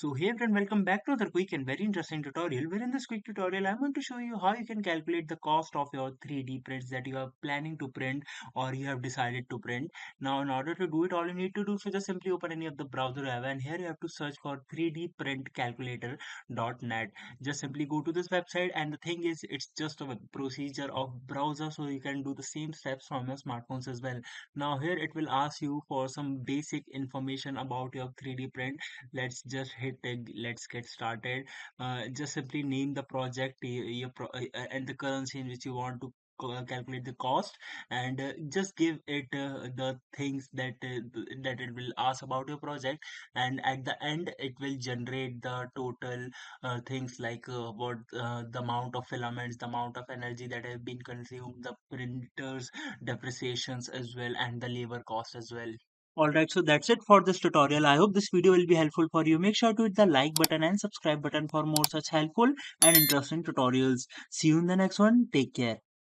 So hey everyone, welcome back to another quick and very interesting tutorial. Where in this quick tutorial, I'm going to show you how you can calculate the cost of your 3D prints that you are planning to print or you have decided to print. Now, in order to do it, all you need to do is just simply open any of the browser you have, and here you have to search for 3dprintcalculator.net. Just simply go to this website, and the thing is, it's just a procedure of browser, so you can do the same steps from your smartphones as well. Now, here it will ask you for some basic information about your 3D print. Let's just hit let's get started. Just simply name the project, and the currency in which you want to calculate the cost, and just give it the things that it will ask about your project, and at the end it will generate the total things like what the amount of filaments, the amount of energy that have been consumed, the printers depreciations as well, and the labor cost as well. Alright, so that's it for this tutorial. I hope this video will be helpful for you. Make sure to hit the like button and subscribe button for more such helpful and interesting tutorials. See you in the next one. Take care.